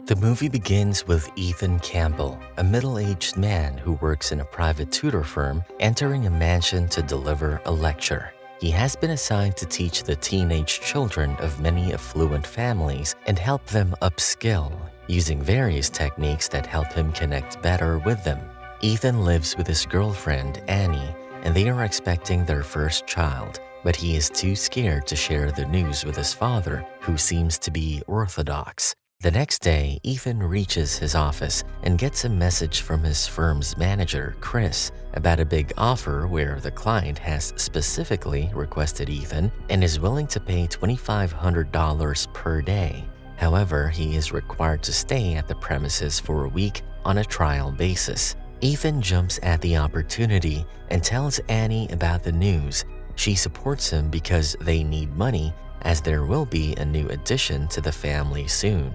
The movie begins with Ethan Cambell, a middle-aged man who works in a private tutor firm, entering a mansion to deliver a lecture. He has been assigned to teach the teenage children of many affluent families and help them upskill, using various techniques that help him connect better with them. Ethan lives with his girlfriend, Annie, and they are expecting their first child, but he is too scared to share the news with his father, who seems to be orthodox. The next day, Ethan reaches his office and gets a message from his firm's manager, Chris, about a big offer where the client has specifically requested Ethan and is willing to pay $2,500 per day. However, he is required to stay at the premises for a week on a trial basis. Ethan jumps at the opportunity and tells Annie about the news. She supports him because they need money, as there will be a new addition to the family soon.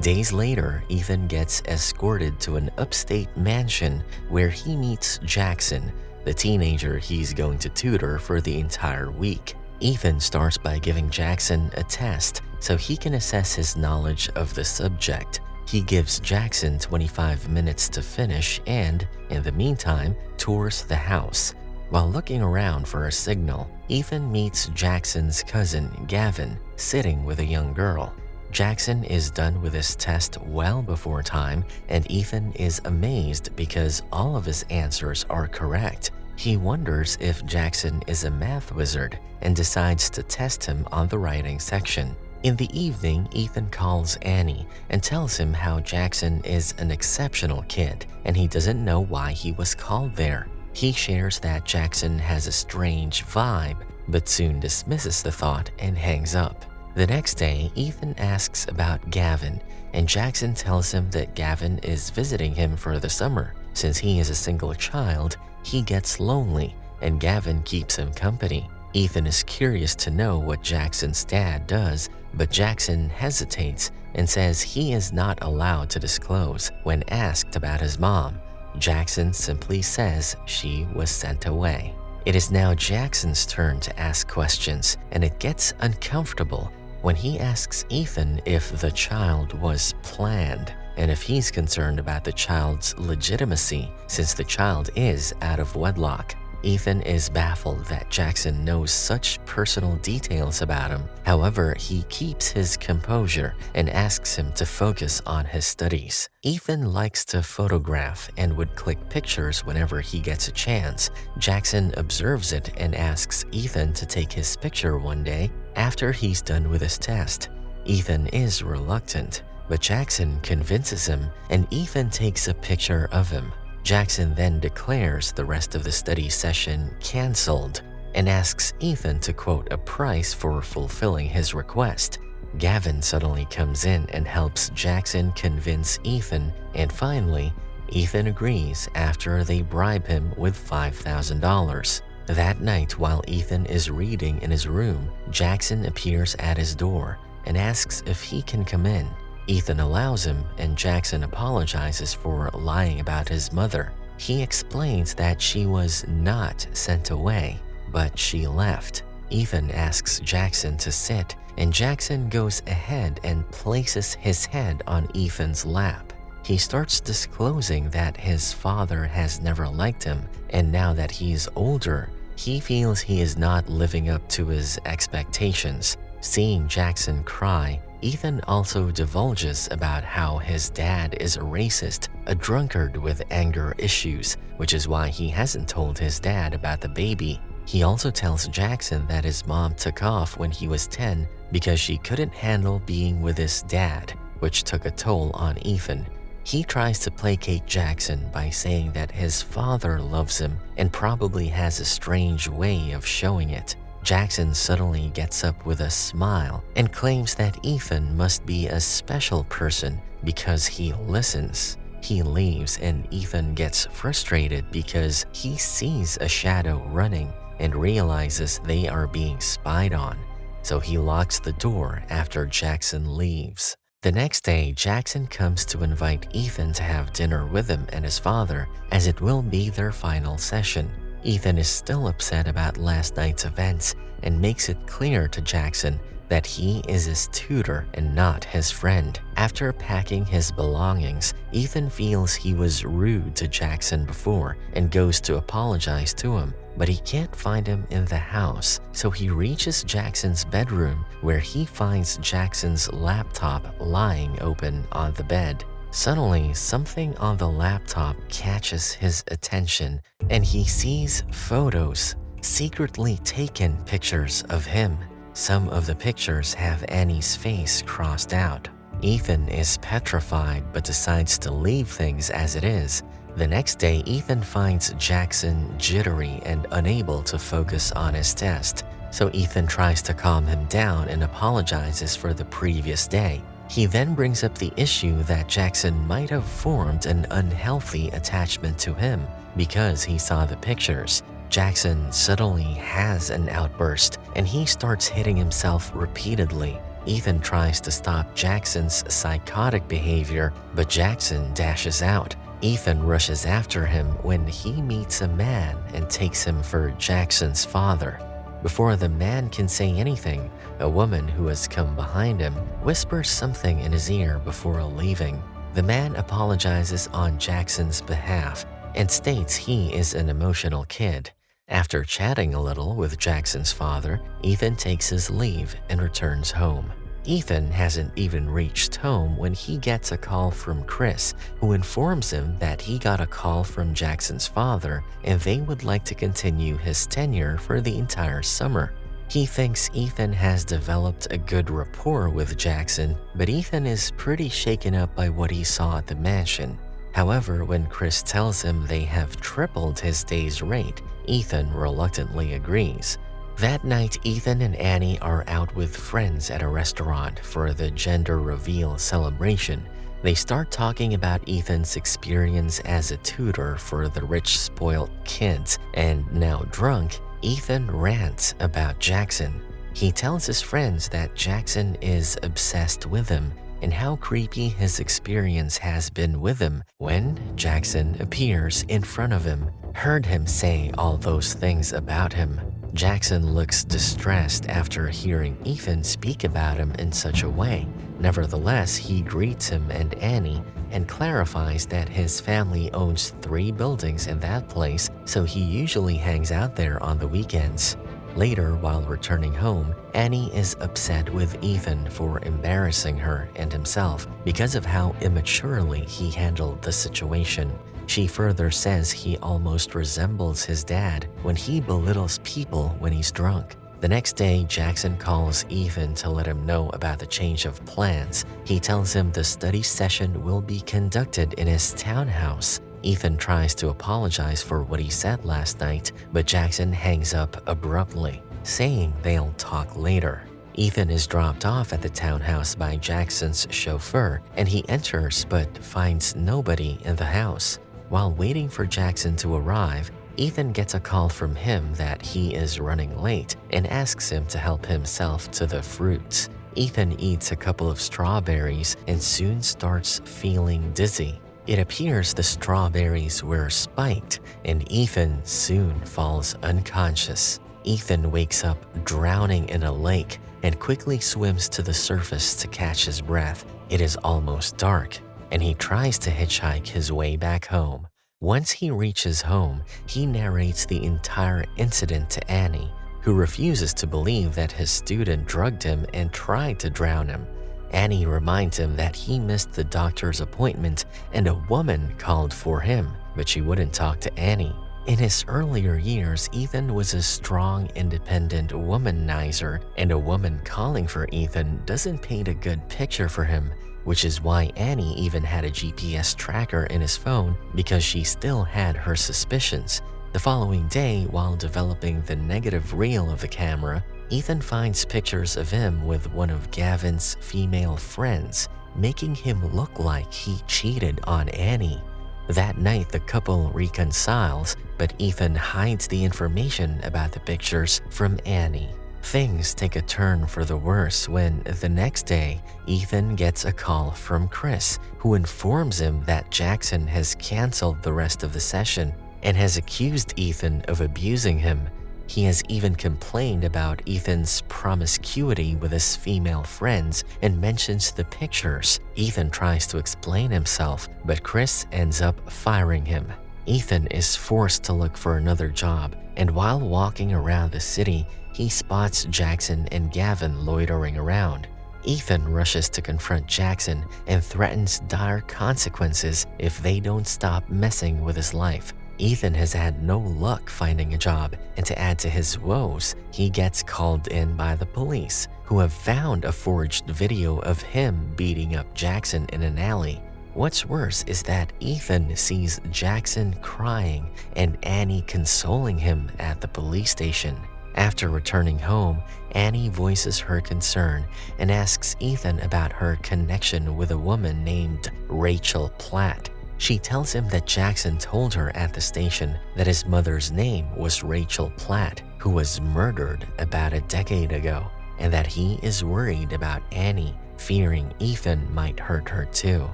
Days later, Ethan gets escorted to an upstate mansion where he meets Jackson, the teenager he's going to tutor for the entire week. Ethan starts by giving Jackson a test so he can assess his knowledge of the subject. He gives Jackson 25 minutes to finish and, in the meantime, tours the house. While looking around for a signal, Ethan meets Jackson's cousin, Gavin, sitting with a young girl. Jackson is done with his test well before time, and Ethan is amazed because all of his answers are correct. He wonders if Jackson is a math wizard and decides to test him on the writing section. In the evening, Ethan calls Annie and tells him how Jackson is an exceptional kid and he doesn't know why he was called there. He shares that Jackson has a strange vibe, but soon dismisses the thought and hangs up. The next day, Ethan asks about Gavin, and Jackson tells him that Gavin is visiting him for the summer. Since he is a single child, he gets lonely, and Gavin keeps him company. Ethan is curious to know what Jackson's dad does, but Jackson hesitates and says he is not allowed to disclose. When asked about his mom, Jackson simply says she was sent away. It is now Jackson's turn to ask questions, and it gets uncomfortable when he asks Ethan if the child was planned and if he's concerned about the child's legitimacy since the child is out of wedlock. Ethan is baffled that Jackson knows such personal details about him. However, he keeps his composure and asks him to focus on his studies. Ethan likes to photograph and would click pictures whenever he gets a chance. Jackson observes it and asks Ethan to take his picture one day after he's done with his test. Ethan is reluctant, but Jackson convinces him and Ethan takes a picture of him. Jackson then declares the rest of the study session cancelled and asks Ethan to quote a price for fulfilling his request. Gavin suddenly comes in and helps Jackson convince Ethan, and finally, Ethan agrees after they bribe him with $5,000. That night, while Ethan is reading in his room, Jackson appears at his door and asks if he can come in. Ethan allows him, and Jackson apologizes for lying about his mother. He explains that she was not sent away, but she left. Ethan asks Jackson to sit, and Jackson goes ahead and places his head on Ethan's lap. He starts disclosing that his father has never liked him, and now that he's older, he feels he is not living up to his expectations. Seeing Jackson cry, Ethan also divulges about how his dad is a racist, a drunkard with anger issues, which is why he hasn't told his dad about the baby. He also tells Jackson that his mom took off when he was 10 because she couldn't handle being with his dad, which took a toll on Ethan. He tries to placate Jackson by saying that his father loves him and probably has a strange way of showing it. Jackson suddenly gets up with a smile and claims that Ethan must be a special person because he listens. He leaves and Ethan gets frustrated because he sees a shadow running and realizes they are being spied on. So he locks the door after Jackson leaves. The next day, Jackson comes to invite Ethan to have dinner with him and his father, as it will be their final session. Ethan is still upset about last night's events and makes it clear to Jackson that he is his tutor and not his friend. After packing his belongings, Ethan feels he was rude to Jackson before and goes to apologize to him, but he can't find him in the house, so he reaches Jackson's bedroom where he finds Jackson's laptop lying open on the bed. Suddenly, something on the laptop catches his attention and he sees photos, secretly taken pictures of him. Some of the pictures have Annie's face crossed out. Ethan is petrified but decides to leave things as it is. The next day, Ethan finds Jackson jittery and unable to focus on his test, so Ethan tries to calm him down and apologizes for the previous day. He then brings up the issue that Jackson might have formed an unhealthy attachment to him because he saw the pictures. Jackson suddenly has an outburst and he starts hitting himself repeatedly. Ethan tries to stop Jackson's psychotic behavior, but Jackson dashes out. Ethan rushes after him when he meets a man and takes him for Jackson's father. Before the man can say anything, a woman who has come behind him whispers something in his ear before leaving. The man apologizes on Jackson's behalf and states he is an emotional kid. After chatting a little with Jackson's father, Ethan takes his leave and returns home. Ethan hasn't even reached home when he gets a call from Chris, who informs him that he got a call from Jackson's father and they would like to continue his tenure for the entire summer. He thinks Ethan has developed a good rapport with Jackson, but Ethan is pretty shaken up by what he saw at the mansion. However, when Chris tells him they have tripled his day's rate, Ethan reluctantly agrees. That night, Ethan and Annie are out with friends at a restaurant for the gender reveal celebration. They start talking about Ethan's experience as a tutor for the rich, spoiled kids, and now drunk, Ethan rants about Jackson. He tells his friends that Jackson is obsessed with him and how creepy his experience has been with him when Jackson appears in front of him, heard him say all those things about him. Jackson looks distressed after hearing Ethan speak about him in such a way. Nevertheless, he greets him and Annie and clarifies that his family owns 3 buildings in that place, so he usually hangs out there on the weekends. Later, while returning home, Annie is upset with Ethan for embarrassing her and himself because of how immaturely he handled the situation. She further says he almost resembles his dad when he belittles people when he's drunk. The next day, Jackson calls Ethan to let him know about the change of plans. He tells him the study session will be conducted in his townhouse. Ethan tries to apologize for what he said last night, but Jackson hangs up abruptly, saying they'll talk later. Ethan is dropped off at the townhouse by Jackson's chauffeur, and he enters but finds nobody in the house. While waiting for Jackson to arrive, Ethan gets a call from him that he is running late and asks him to help himself to the fruits. Ethan eats a couple of strawberries and soon starts feeling dizzy. It appears the strawberries were spiked, and Ethan soon falls unconscious. Ethan wakes up drowning in a lake and quickly swims to the surface to catch his breath. It is almost dark, and he tries to hitchhike his way back home. Once he reaches home, he narrates the entire incident to Annie, who refuses to believe that his student drugged him and tried to drown him. Annie reminds him that he missed the doctor's appointment and a woman called for him, but she wouldn't talk to Annie. In his earlier years, Ethan was a strong, independent womanizer, and a woman calling for Ethan doesn't paint a good picture for him, which is why Annie even had a GPS tracker in his phone because she still had her suspicions. The following day, while developing the negative reel of the camera, Ethan finds pictures of him with one of Gavin's female friends, making him look like he cheated on Annie. That night, the couple reconciles, but Ethan hides the information about the pictures from Annie. Things take a turn for the worse when, the next day, Ethan gets a call from Chris, who informs him that Jackson has canceled the rest of the session and has accused Ethan of abusing him. He has even complained about Ethan's promiscuity with his female friends and mentions the pictures. Ethan tries to explain himself, but Chris ends up firing him. Ethan is forced to look for another job, and while walking around the city, he spots Jackson and Gavin loitering around. Ethan rushes to confront Jackson and threatens dire consequences if they don't stop messing with his life. Ethan has had no luck finding a job, and to add to his woes, he gets called in by the police, who have found a forged video of him beating up Jackson in an alley. What's worse is that Ethan sees Jackson crying and Annie consoling him at the police station. After returning home, Annie voices her concern and asks Ethan about her connection with a woman named Rachel Platt. She tells him that Jackson told her at the station that his mother's name was Rachel Platt, who was murdered about a decade ago, and that he is worried about Annie, fearing Ethan might hurt her too.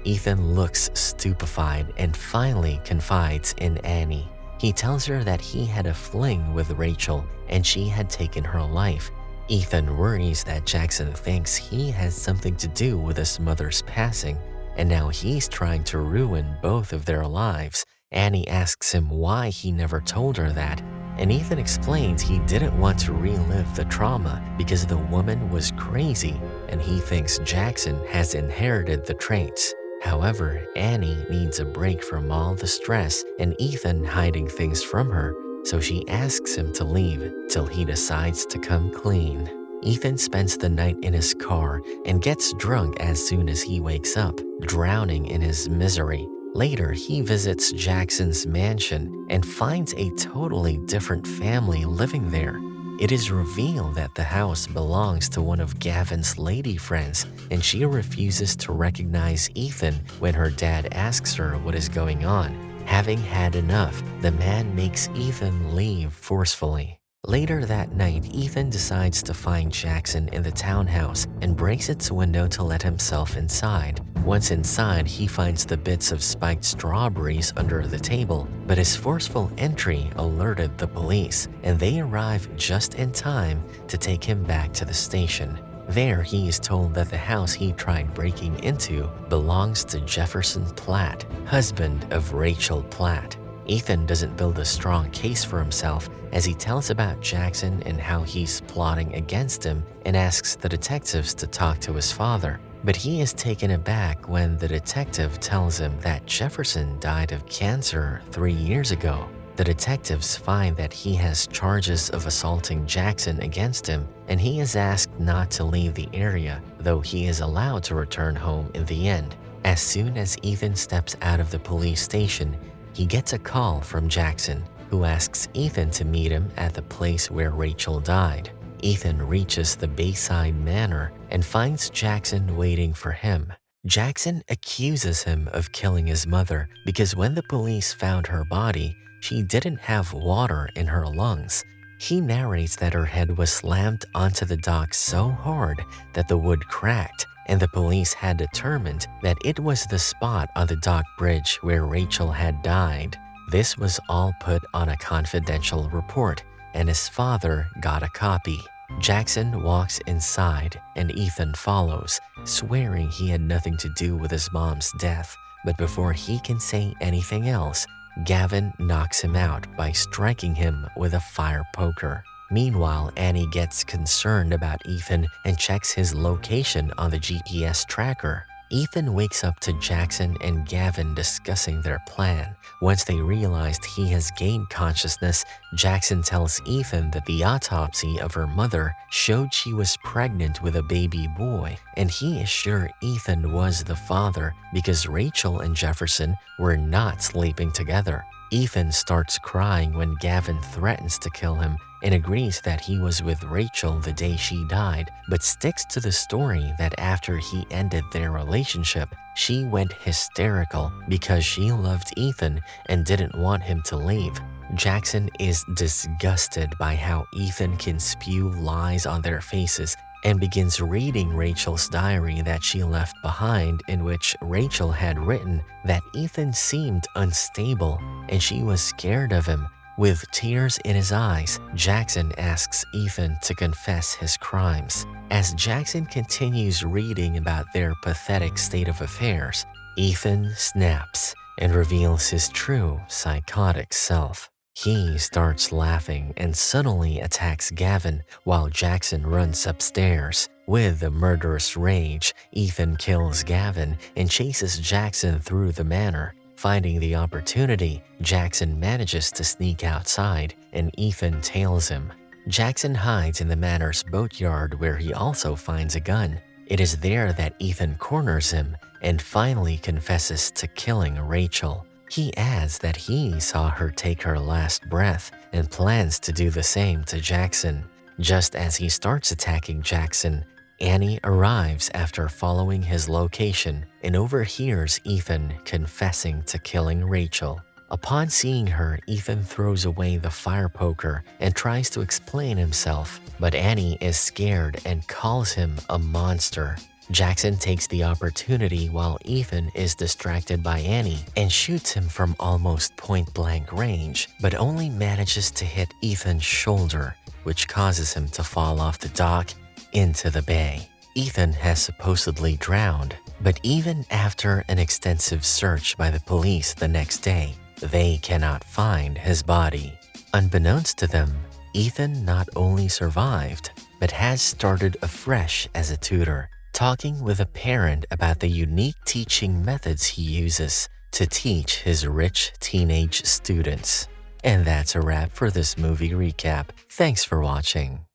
Ethan looks stupefied and finally confides in Annie. He tells her that he had a fling with Rachel and she had taken her life. Ethan worries that Jackson thinks he has something to do with his mother's passing, and now he's trying to ruin both of their lives. Annie asks him why he never told her that, and Ethan explains he didn't want to relive the trauma because the woman was crazy and he thinks Jackson has inherited the traits. However, Annie needs a break from all the stress and Ethan hiding things from her, so she asks him to leave till he decides to come clean. Ethan spends the night in his car and gets drunk as soon as he wakes up, drowning in his misery. Later, he visits Jackson's mansion and finds a totally different family living there. It is revealed that the house belongs to one of Gavin's lady friends, and she refuses to recognize Ethan when her dad asks her what is going on. Having had enough, the man makes Ethan leave forcefully. Later that night, Ethan decides to find Jackson in the townhouse and breaks its window to let himself inside. Once inside, he finds the bits of spiked strawberries under the table, but his forceful entry alerted the police, and they arrive just in time to take him back to the station. There, he is told that the house he tried breaking into belongs to Jefferson Platt, husband of Rachel Platt. Ethan doesn't build a strong case for himself as he tells about Jackson and how he's plotting against him and asks the detectives to talk to his father. But he is taken aback when the detective tells him that Jefferson died of cancer 3 years ago. The detectives find that he has charges of assaulting Jackson against him, and he is asked not to leave the area, though he is allowed to return home in the end. As soon as Ethan steps out of the police station, he gets a call from Jackson, who asks Ethan to meet him at the place where Rachel died. Ethan reaches the Bayside Manor and finds Jackson waiting for him. Jackson accuses him of killing his mother because when the police found her body, she didn't have water in her lungs. He narrates that her head was slammed onto the dock so hard that the wood cracked, and the police had determined that it was the spot on the dock bridge where Rachel had died. This was all put on a confidential report, and his father got a copy. Jackson walks inside and Ethan follows, swearing he had nothing to do with his mom's death. But before he can say anything else, Gavin knocks him out by striking him with a fire poker. Meanwhile, Annie gets concerned about Ethan and checks his location on the GPS tracker. Ethan wakes up to Jackson and Gavin discussing their plan. Once they realized he has gained consciousness, Jackson tells Ethan that the autopsy of her mother showed she was pregnant with a baby boy, and he is sure Ethan was the father because Rachel and Jefferson were not sleeping together. Ethan starts crying when Gavin threatens to kill him and agrees that he was with Rachel the day she died, but sticks to the story that after he ended their relationship, she went hysterical because she loved Ethan and didn't want him to leave. Jackson is disgusted by how Ethan can spew lies on their faces and begins reading Rachel's diary that she left behind, in which Rachel had written that Ethan seemed unstable and she was scared of him. With tears in his eyes, Jackson asks Ethan to confess his crimes. As Jackson continues reading about their pathetic state of affairs, Ethan snaps and reveals his true psychotic self. He starts laughing and suddenly attacks Gavin while Jackson runs upstairs. With a murderous rage, Ethan kills Gavin and chases Jackson through the manor. Finding the opportunity, Jackson manages to sneak outside and Ethan tails him. Jackson hides in the manor's boatyard where he also finds a gun. It is there that Ethan corners him and finally confesses to killing Rachel. He adds that he saw her take her last breath and plans to do the same to Jackson. Just as he starts attacking Jackson, Annie arrives after following his location and overhears Ethan confessing to killing Rachel. Upon seeing her, Ethan throws away the fire poker and tries to explain himself, but Annie is scared and calls him a monster. Jackson takes the opportunity while Ethan is distracted by Annie and shoots him from almost point-blank range, but only manages to hit Ethan's shoulder, which causes him to fall off the dock into the bay. Ethan has supposedly drowned, but even after an extensive search by the police the next day, they cannot find his body. Unbeknownst to them, Ethan not only survived, but has started afresh as a tutor, talking with a parent about the unique teaching methods he uses to teach his rich teenage students. And that's a wrap for this movie recap. Thanks for watching.